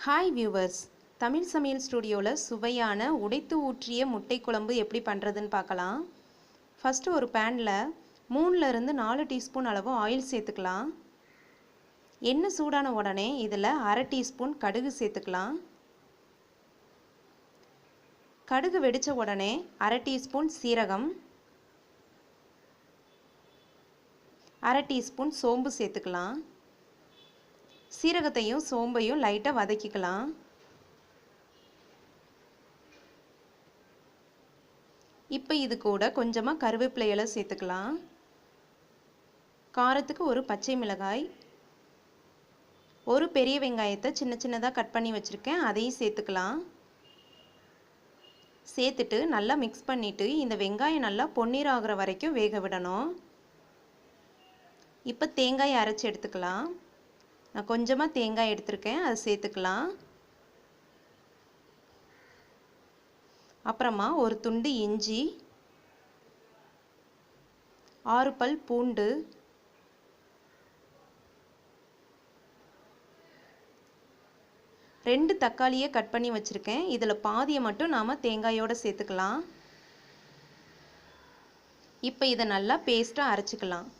Hi viewers, Tamil சமையல் ஸ்டுடியோவில் சுவையான உடைத்து ஊற்றிய முட்டை குழம்பு எப்படி பண்ணுறதுன்னு பார்க்கலாம். ஃபஸ்ட்டு ஒரு பேனில் 3லிருந்து 4 டீஸ்பூன் அளவு ஆயில் சேர்த்துக்கலாம். எண்ணெய் சூடான உடனே இதில் அரை டீஸ்பூன் கடுகு சேர்த்துக்கலாம். கடுகு வெடித்த உடனே அரை டீஸ்பூன் சீரகம், அரை டீஸ்பூன் சோம்பு சேர்த்துக்கலாம். சீரகத்தையும் சோம்பையும் லைட்டாக வதக்கிக்கலாம். இப்போ இது கூட கொஞ்சமாக கருவேப்பிலை இலை சேர்த்துக்கலாம். காரத்துக்கு ஒரு பச்சை மிளகாய், ஒரு பெரிய வெங்காயத்தை சின்ன சின்னதாக கட் பண்ணி வச்சுருக்கேன், அதையும் சேர்த்துக்கலாம். சேர்த்துட்டு நல்லா மிக்ஸ் பண்ணிவிட்டு இந்த வெங்காயம் நல்லா பொன்னிற ஆகிற வரைக்கும் வேக விடணும். இப்போ தேங்காய் அரைச்சி எடுத்துக்கலாம். நான் கொஞ்சமாக தேங்காய் எடுத்திருக்கேன், அதை சேர்த்துக்கலாம். அப்புறமா ஒரு துண்டு இஞ்சி, 6 பல் பூண்டு, ரெண்டு தக்காளியை கட் பண்ணி வச்சுருக்கேன். இதில் பாதியை மட்டும் நாம் தேங்காயோடு சேர்த்துக்கலாம். இப்போ இதை நல்லா பேஸ்ட்டாக அரைச்சிக்கலாம்.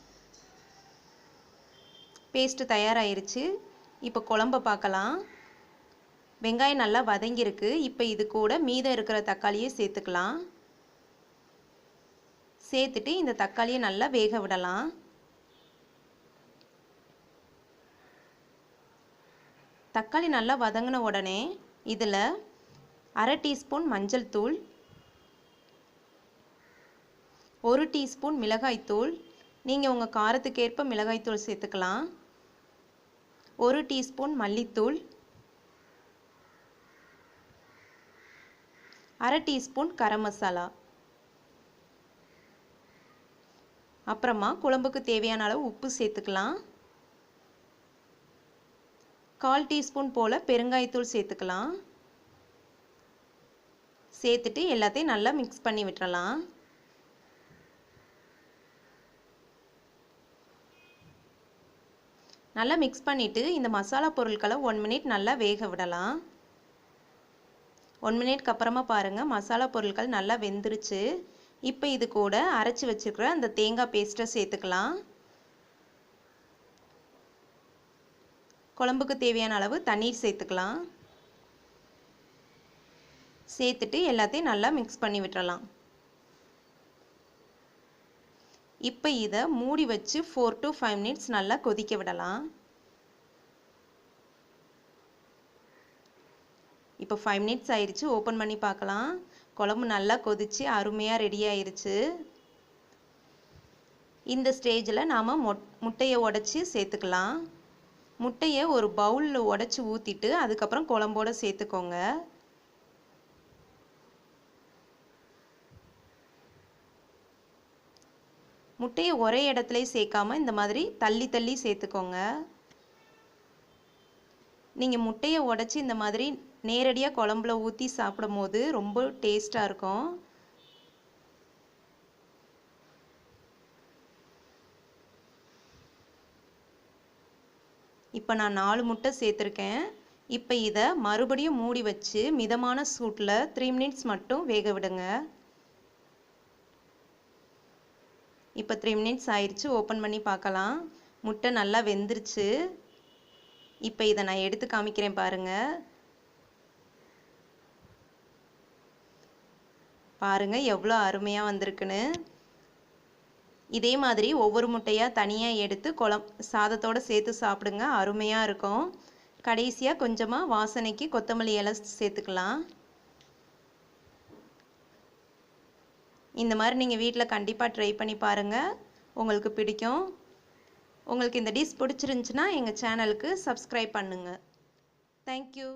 பேஸ்ட்டு தயாராகிருச்சு. இப்போ குழம்ப பார்க்கலாம். வெங்காயம் நல்லா வதங்கியிருக்கு. இப்போ இது கூட மீதம் இருக்கிற தக்காளியை சேர்த்துக்கலாம். சேர்த்துட்டு இந்த தக்காளியை நல்லா வேக விடலாம். தக்காளி நல்லா வதங்கின உடனே இதில் அரை டீஸ்பூன் மஞ்சள் தூள், 1 டீஸ்பூன் மிளகாய்த்தூள், நீங்கள் உங்கள் காரத்துக்கேற்ப மிளகாய்த்தூள் சேர்த்துக்கலாம். 1 டீஸ்பூன் மல்லித்தூள், அரை டீஸ்பூன் கரம் மசாலா, அப்புறமா குழம்புக்கு தேவையான அளவு உப்பு சேர்த்துக்கலாம். 1/4 டீஸ்பூன் போல் பெருங்காயத்தூள் சேர்த்துக்கலாம். சேர்த்துட்டு எல்லாத்தையும் நல்லா மிக்ஸ் பண்ணி விட்டுறலாம். நல்லா மிக்ஸ் பண்ணிவிட்டு இந்த மசாலா பொருட்களை 1 மினிட் நல்லா வேக விடலாம். 1 மினிட்க்கு அப்புறமா பாருங்கள், மசாலா பொருட்கள் நல்லா வெந்துருச்சு. இப்போ இது கூட அரைச்சி வச்சுருக்கிற அந்த தேங்காய் பேஸ்ட்டை சேர்த்துக்கலாம். குழம்புக்கு தேவையான அளவு தண்ணீர் சேர்த்துக்கலாம். சேர்த்துட்டு எல்லாத்தையும் நல்லா மிக்ஸ் பண்ணி விட்டுறலாம். இப்போ இதை மூடி வச்சு 4 to 5 மினிட்ஸ் நல்லா கொதிக்க விடலாம். இப்போ 5 மினிட்ஸ் ஆயிடுச்சு. ஓப்பன் பண்ணி பார்க்கலாம். குழம்பு நல்லா கொதிச்சு அருமையாக ரெடி ஆயிடுச்சு. இந்த ஸ்டேஜில் நாம் முட்டையை உடைச்சி சேர்த்துக்கலாம். முட்டையை ஒரு பவுலில் உடைச்சி ஊற்றிட்டு அதுக்கப்புறம் குழம்போடு சேர்த்துக்கோங்க. முட்டையை ஒரே இடத்துல சேர்க்காம இந்த மாதிரி தள்ளி தள்ளி சேர்த்துக்கோங்க. நீங்கள் முட்டையை உடைச்சி இந்த மாதிரி நேரடியாக குழம்புல ஊற்றி சாப்பிடும் போது ரொம்ப டேஸ்ட்டாக இருக்கும். இப்போ நான் 4 முட்டை சேர்த்துருக்கேன். இப்போ இதை மறுபடியும் மூடி வச்சு மிதமான சூட்டில் 3 மினிட்ஸ் மட்டும் வேக விடுங்க. இப்போ 3 மினிட்ஸ் ஆயிடுச்சு. ஓப்பன் பண்ணி பார்க்கலாம். முட்டை நல்லா வெந்துருச்சு. இப்போ இதை நான் எடுத்து காமிக்கிறேன் பாருங்கள். பாருங்கள் எவ்வளோ அருமையாக வந்திருக்குன்னு. இதே மாதிரி ஒவ்வொரு முட்டையாக தனியாக எடுத்து சாதத்தோடு சேர்த்து சாப்பிடுங்க, அருமையாக இருக்கும். கடைசியாக கொஞ்சமாக வாசனைக்கு கொத்தமல்லி இலை சேர்த்துக்கலாம். இந்த மாதிரி நீங்கள் வீட்டில் கண்டிப்பாக ட்ரை பண்ணி பாருங்கள், உங்களுக்கு பிடிக்கும். உங்களுக்கு இந்த டிஷ் பிடிச்சிருந்துச்சுன்னா எங்கள் சேனலுக்கு சப்ஸ்கிரைப் பண்ணுங்கள். தேங்க்யூ.